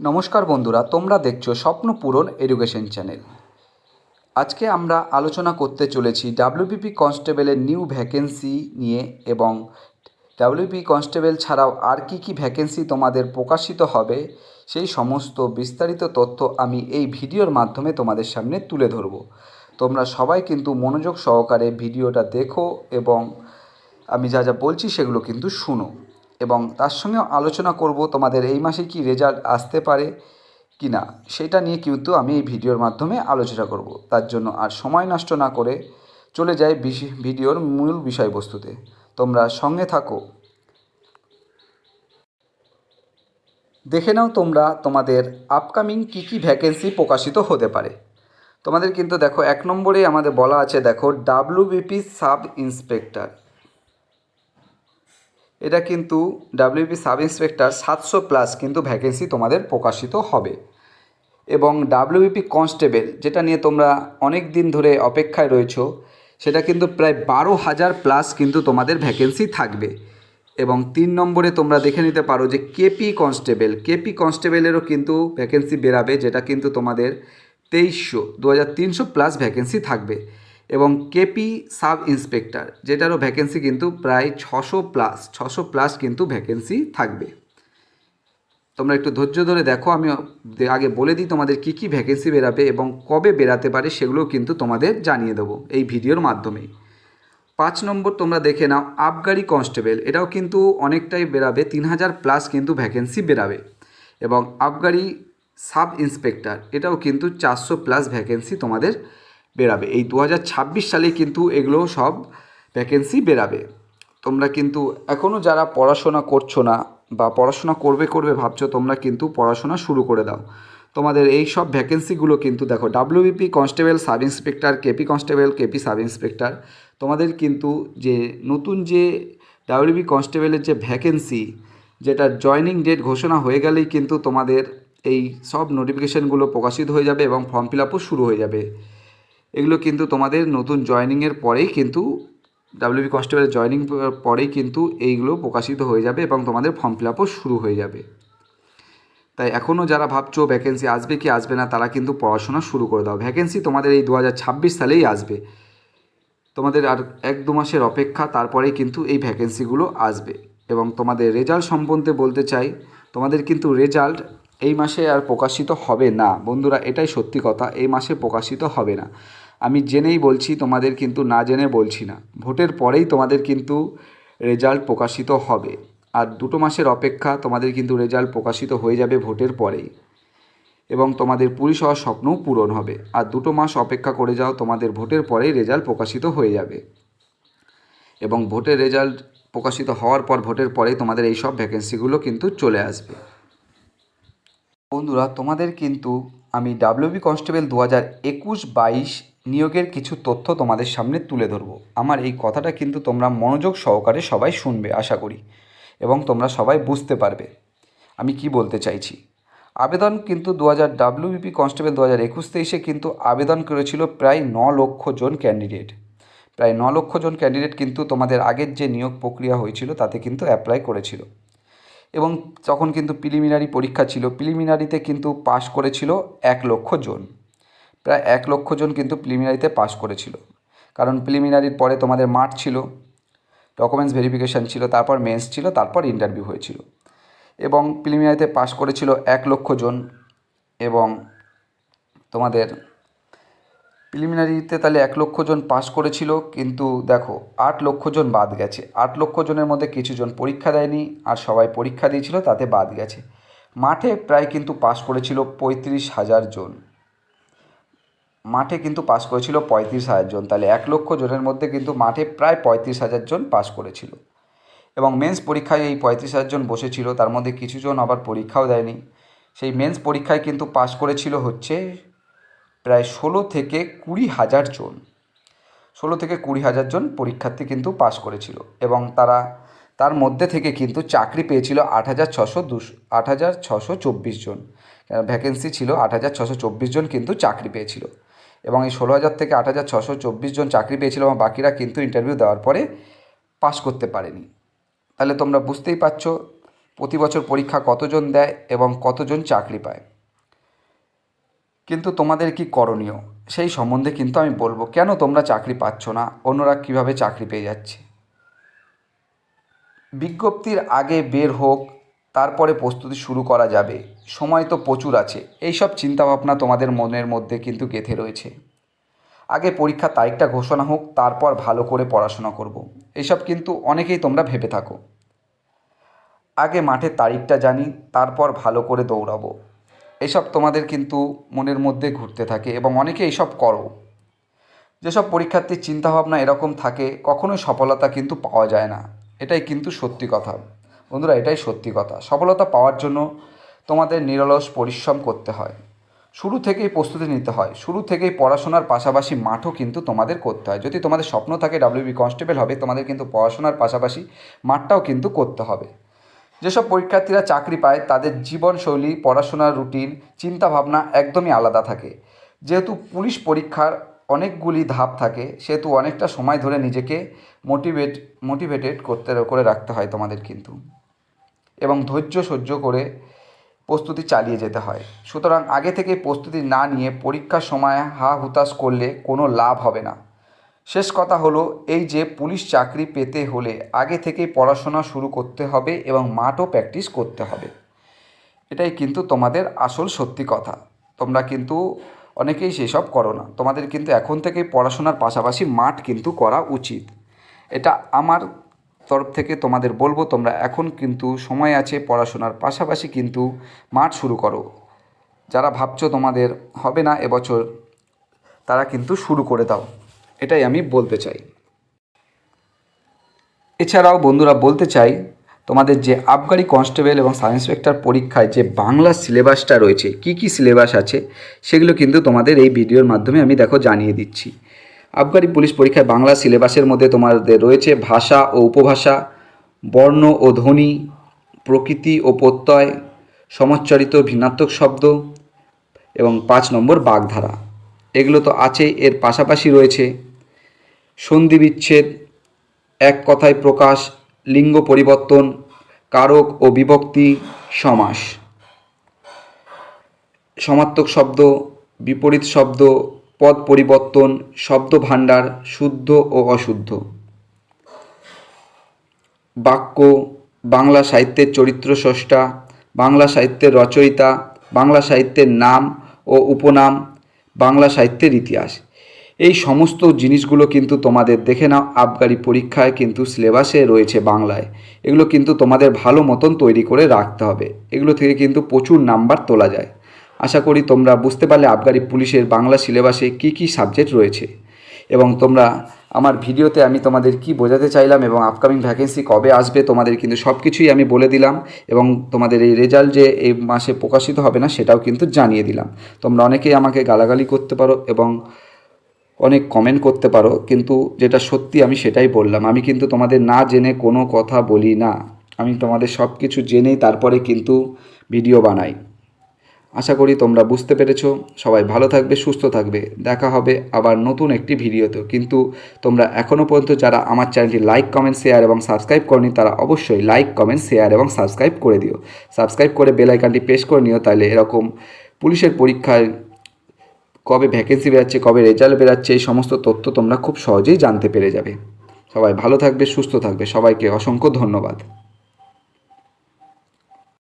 নমস্কার বন্ধুরা, তোমরা দেখছো স্বপ্ন পূরণ এডুকেশন চ্যানেল। আজকে আমরা আলোচনা করতে চলেছি ডাব্লিউবিপি কনস্টেবলের নিউ ভ্যাকেন্সি নিয়ে এবং ডাব্লিউবিপি কনস্টেবল ছাড়াও আর কি ভ্যাকেন্সি তোমাদের প্রকাশিত হবে সেই সমস্ত বিস্তারিত তথ্য আমি এই ভিডিওর মাধ্যমে তোমাদের সামনে তুলে ধরব। তোমরা সবাই কিন্তু মনোযোগ সহকারে ভিডিওটা দেখো এবং আমি যা যা বলছি সেগুলো কিন্তু শুনো, এবং তার সঙ্গেও আলোচনা করব তোমাদের এই মাসে কি রেজাল্ট আসতে পারে কি না সেটা নিয়ে কিন্তু আমি এই ভিডিওর মাধ্যমে আলোচনা করব। তার জন্য আর সময় নষ্ট না করে চলে যাই ভিডিওর মূল বিষয়বস্তুতে। তোমরা সঙ্গে থাকো, দেখে নাও তোমরা তোমাদের আপকামিং কি ভ্যাকেন্সি প্রকাশিত হতে পারে। তোমাদের কিন্তু দেখো 1 নম্বরে আমাদের বলা আছে, দেখো ডাব্লিউবিপি সাব ইন্সপেক্টর। এটা কিন্তু ডাব্লিউবি সাব ইন্সপেক্টর 700+ কিন্তু ভ্যাকেন্সি তোমাদের প্রকাশিত হবে। এবং ডাব্লিউবিপি কনস্টেবল, যেটা নিয়ে তোমরা অনেক দিন ধরে অপেক্ষায় রয়েছো, সেটা কিন্তু প্রায় 12,000+ কিন্তু তোমাদের ভ্যাকেন্সি থাকবে। এবং 3 নম্বরে তোমরা দেখে নিতে পারো যে কেপি কনস্টেবলেরও কিন্তু ভ্যাকেন্সি বেরাবে, যেটা কিন্তু তোমাদের 2300 ভ্যাকেন্সি থাকবে। এবং কেপি সাব ইন্সপেক্টর, যেটারও ভ্যাকেন্সি কিন্তু প্রায় 600+ কিন্তু ভ্যাকেন্সি থাকবে। তোমরা একটু ধৈর্য ধরে দেখো, আমি আগে বলে দিই তোমাদের কি ভ্যাকেন্সি বেরাবে এবং কবে বেরাতে পারে সেগুলোও কিন্তু তোমাদের জানিয়ে দেবো এই ভিডিওর মাধ্যমেই। 5 নম্বর তোমরা দেখে নাও আবগারি কনস্টেবল, এটাও কিন্তু অনেকটাই বেরাবে, 3000+ কিন্তু ভ্যাকেন্সি বেরাবে। এবং আবগারি সাব ইন্সপেক্টর, এটাও কিন্তু 400+ ভ্যাকেন্সি তোমাদের বেরাবে। এই 2026 সালে কিন্তু এগুলো সব ভ্যাকেন্সি বেরাবে। তোমরা কিন্তু এখনও যারা পড়াশোনা করছো না বা পড়াশোনা করবে ভাবছো, তোমরা কিন্তু পড়াশোনা শুরু করে দাও। তোমাদের এই সব ভ্যাকেন্সিগুলো কিন্তু দেখো WBP constable, sub inspector, KP constable, KP sub inspector, তোমাদের কিন্তু যে নতুন যে ডাব্লিউবিপি কনস্টেবলের যে ভ্যাকেন্সি, যেটা জয়নিং ডেট ঘোষণা হয়ে গেলেই কিন্তু তোমাদের এই সব নোটিফিকেশানগুলো প্রকাশিত হয়ে যাবে এবং ফর্ম ফিল আপও শুরু হয়ে যাবে। এগুলো কিন্তু তোমাদের নতুন জয়নিংয়ের পরেই কিন্তু ডাব্লিউবি কনস্টেবলের জয়নিং পরেই কিন্তু এইগুলো প্রকাশিত হয়ে যাবে এবং তোমাদের ফর্ম ফিল আপও শুরু হয়ে যাবে। তাই এখনও যারা ভাবছো ভ্যাকেন্সি আসবে কি আসবে না, তারা কিন্তু পড়াশোনা শুরু করে দাও। ভ্যাকেন্সি তোমাদের এই 2026 সালেই আসবে। তোমাদের আর 1-2 মাসের অপেক্ষা, তারপরেই কিন্তু এই ভ্যাকেন্সিগুলো আসবে। এবং তোমাদের রেজাল্ট সম্বন্ধে বলতে চাই, তোমাদের কিন্তু রেজাল্ট এই মাসে আর প্রকাশিত হবে না বন্ধুরা, এটাই সত্যি কথা, এই মাসে প্রকাশিত হবে না। আমি জেনেই বলছি, তোমাদের কিন্তু না জেনে বলছি না। ভোটের পরেই তোমাদের কিন্তু রেজাল্ট প্রকাশিত হবে। আর 2 মাসের অপেক্ষা, তোমাদের কিন্তু রেজাল্ট প্রকাশিত হয়ে যাবে ভোটের পরেই। এবং তোমাদের পুলিশ হওয়ার স্বপ্নও পূরণ হবে। আর 2 মাস অপেক্ষা করে যাও, তোমাদের ভোটের পরেই রেজাল্ট প্রকাশিত হয়ে যাবে। এবং ভোটের রেজাল্ট প্রকাশিত হওয়ার পর, ভোটের পরেই তোমাদের এই সব ভ্যাকেন্সিগুলো কিন্তু চলে আসবে। বন্ধুরা, তোমাদের কিন্তু আমি ডাব্লিউবি কনস্টেবল 2021-22 নিয়োগের কিছু তথ্য তোমাদের সামনে তুলে ধরবো। আমার এই কথাটা কিন্তু তোমরা মনোযোগ সহকারে সবাই শুনবে আশা করি, এবং তোমরা সবাই বুঝতে পারবে আমি কি বলতে চাইছি। আবেদন কিন্তু ডাব্লিউবিপি কনস্টেবল 2021-23 কিন্তু আবেদন করেছিল প্রায় 9 লক্ষ জন ক্যান্ডিডেট। প্রায় 9 লক্ষ জন ক্যান্ডিডেট কিন্তু তোমাদের আগের যে নিয়োগ প্রক্রিয়া হয়েছিল তাতে কিন্তু অ্যাপ্লাই করেছিল। এবং তখন কিন্তু প্রিলিমিনারি পরীক্ষা ছিল, প্রিলিমিনারিতে কিন্তু পাশ করেছিল 1 লক্ষ জন। প্রায় 1 লক্ষ জন কিন্তু প্রিলিমিনারিতে পাশ করেছিল। কারণ প্রিলিমিনারির পরে তোমাদের মাঠ ছিল, ডকুমেন্টস ভেরিফিকেশান ছিল, তারপর মেন্স ছিল, তারপর ইন্টারভিউ হয়েছিল। এবং প্রিলিমিনারিতে পাশ করেছিল 1 লক্ষ জন। এবং তোমাদের প্রিলিমিনারিতে তাহলে 1 লক্ষ জন পাশ করেছিল, কিন্তু দেখো 8 লক্ষ জন বাদ গেছে। 8 লক্ষ জনের মধ্যে কিছু জন পরীক্ষা দেয়নি, আর সবাই পরীক্ষা দিয়েছিল তাতে বাদ গেছে। মাঠে প্রায় কিন্তু পাশ করেছিল 35,000 জন। মাঠে কিন্তু পাশ করেছিল 35,000 জন। তাহলে 1 লক্ষ জনের মধ্যে কিন্তু মাঠে প্রায় 35,000 জন পাশ করেছিল। এবং মেন্স পরীক্ষায় এই 35,000 জন বসেছিল, তার মধ্যে কিছু জন আবার পরীক্ষাও দেয়নি। সেই মেন্স পরীক্ষায় কিন্তু পাশ করেছিল হচ্ছে প্রায় 16 থেকে 20,000 জন। 16 থেকে 20,000 জন পরীক্ষার্থী কিন্তু পাশ করেছিল। এবং তার মধ্যে থেকে কিন্তু চাকরি পেয়েছিল 8,624 জন। ভ্যাকেন্সি ছিল 8,624 জন কিন্তু চাকরি পেয়েছিল। এবং এই 16,000 থেকে 8,624 জন চাকরি পেয়েছিল, এবং বাকিরা কিন্তু ইন্টারভিউ দেওয়ার পরে পাশ করতে পারেনি। তাহলে তোমরা বুঝতেই পারছো প্রতি বছর পরীক্ষা কতজন দেয় এবং কতজন চাকরি পায়। কিন্তু তোমাদের কি করণীয় সেই সম্বন্ধে কিন্তু আমি বলবো। কেন তোমরা চাকরি পাচ্ছ না, অন্যরা কিভাবে চাকরি পেয়ে যাচ্ছে। বিজ্ঞপ্তির আগে বের হোক, তারপরে প্রস্তুতি শুরু করা যাবে, সময় তো প্রচুর আছে, এইসব চিন্তাভাবনা তোমাদের মনের মধ্যে কিন্তু গেঁথে রয়েছে। আগে পরীক্ষার তারিখটা ঘোষণা হোক, তারপর ভালো করে পড়াশোনা করব, এইসব কিন্তু অনেকেই তোমরা ভেবে থাকো। আগে মাঠের তারিখটা জানি, তারপর ভালো করে দৌড়াবো, এসব তোমাদের কিন্তু মনের মধ্যে ঘুরতে থাকে এবং অনেকে এইসব করো। যেসব পরীক্ষার্থীর চিন্তাভাবনা এরকম থাকে, কখনোই সফলতা কিন্তু পাওয়া যায় না। এটাই কিন্তু সত্যি কথা বন্ধুরা, এটাই সত্যি কথা। সফলতা পাওয়ার জন্য তোমাদের নিরলস পরিশ্রম করতে হয়, শুরু থেকেই প্রস্তুতি নিতে হয়, শুরু থেকেই পড়াশোনার পাশাপাশি মাঠও কিন্তু তোমাদের করতে হয়। যদি তোমাদের স্বপ্ন থাকে ডাব্লিউবি কনস্টেবল হবে, তোমাদের কিন্তু পড়াশোনার পাশাপাশি মাঠটাও কিন্তু করতে হবে। যেসব পরীক্ষার্থীরা চাকরি পায় তাদের জীবনশৈলী, পড়াশোনার রুটিন, চিন্তাভাবনা একদমই আলাদা থাকে। যেহেতু পুলিশ পরীক্ষার অনেকগুলি ধাপ থাকে, সেহেতু অনেকটা সময় ধরে নিজেকে মোটিভেটেড করে রাখতে হয় তোমাদের কিন্তু, এবং ধৈর্য সহ্য করে প্রস্তুতি চালিয়ে যেতে হয়। সুতরাং আগে থেকে প্রস্তুতি না নিয়ে পরীক্ষার সময় হা হুতাশ করলে কোনো লাভ হবে না। শেষ কথা হলো এই যে পুলিশ চাকরি পেতে হলে আগে থেকেই পড়াশোনা শুরু করতে হবে এবং মাঠও প্র্যাকটিস করতে হবে। এটাই কিন্তু তোমাদের আসল সত্যি কথা। তোমরা কিন্তু অনেকেই সেসব করো না। তোমাদের কিন্তু এখন থেকেই পড়াশোনার পাশাপাশি মাঠ কিন্তু করা উচিত। এটা আমার তরফ থেকে তোমাদের বলবো, তোমরা এখন কিন্তু সময় আছে, পড়াশোনার পাশাপাশি কিন্তু মাঠ শুরু করো। যারা ভাবছো তোমাদের হবে না এবছর, তারা কিন্তু শুরু করে দাও, এটাই আমি বলতে চাই। এছাড়াও বন্ধুরা বলতে চাই, তোমাদের যে আবগারি কনস্টেবল এবং সাব ইন্সপেক্টর পরীক্ষায় যে বাংলা সিলেবাসটা রয়েছে, কি কি সিলেবাস আছে, সেগুলো কিন্তু তোমাদের এই ভিডিওর মাধ্যমে আমি জানিয়ে দিচ্ছি। আবগারি পুলিশ পরীক্ষায় বাংলা সিলেবাসের মধ্যে তোমাদের রয়েছে ভাষা ও উপভাষা, বর্ণ ও ধ্বনি, প্রকৃতি ও প্রত্যয়, সমাজচরিত ভিন্নাত্মক শব্দ এবং 5 নম্বর বাগধারা। এগুলো তো আছেই। এর পাশাপাশি রয়েছে সন্ধি বিচ্ছেদ, এক কথায় প্রকাশ, লিঙ্গ পরিবর্তন, কারক ও বিভক্তি, সমাস, সমার্থক শব্দ, বিপরীত শব্দ, পদ পরিবর্তন, শব্দ ভাণ্ডার, শুদ্ধ ও অশুদ্ধ, বাক্য, বাংলা সাহিত্যের চরিত্র স্রষ্টা, বাংলা সাহিত্যের রচয়িতা, বাংলা সাহিত্যের নাম ও উপনাম, বাংলা সাহিত্যের ইতিহাস। এই সমস্ত জিনিসগুলো কিন্তু তোমাদের দেখে নাও আবগারি পরীক্ষায় কিন্তু সিলেবাসে রয়েছে বাংলায়। এগুলো কিন্তু তোমাদের ভালো মতন তৈরি করে রাখতে হবে। এগুলো থেকে কিন্তু প্রচুর নাম্বার তোলা যায়। আশা করি তোমরা বুঝতে পারলে আবগারি পুলিশের বাংলা সিলেবাসে কি কি সাবজেক্ট রয়েছে, এবং তোমরা আমার ভিডিওতে আমি তোমাদের কি বোঝাতে চাইলাম এবং আপকামিং ভ্যাকেন্সি কবে আসবে তোমাদের কিন্তু সব কিছুই আমি বলে দিলাম, এবং তোমাদের এই রেজাল্ট যে এই মাসে প্রকাশিত হবে না সেটাও কিন্তু জানিয়ে দিলাম। তোমরা অনেকেই আমাকে গালাগালি করতে পারো এবং অনেক কমেন্ট করতে পারো, কিন্তু যেটা সত্যি আমি সেটাই বললাম। আমি কিন্তু তোমাদের না জেনে কোনো কথা বলি না, আমি তোমাদের সব কিছু জেনেই তারপরে কিন্তু ভিডিও বানাই। আশা করি তোমরা বুঝতে পেরেছো। সবাই ভালো থাকবে, সুস্থ থাকবে। দেখা হবে আবার নতুন একটি ভিডিওতে। কিন্তু তোমরা এখনও পর্যন্ত যারা আমার চ্যানেলটি লাইক, কমেন্ট, শেয়ার এবং সাবস্ক্রাইব করনি, তারা অবশ্যই লাইক, কমেন্ট, শেয়ার এবং সাবস্ক্রাইব করে দিও। সাবস্ক্রাইব করে বেল আইকনটি প্রেস করে নিও, তাহলে এরকম পুলিশের পরীক্ষায় কবে ভ্যাকেন্সি বেরাচ্ছে, কবে রেজাল্ট বেরাচ্ছে, এই সমস্ত তথ্য তোমরা খুব সহজেই জানতে পেরে যাবে। সবাই ভালো থাকবে, সুস্থ থাকবে। সবাইকে অসংখ্য ধন্যবাদ।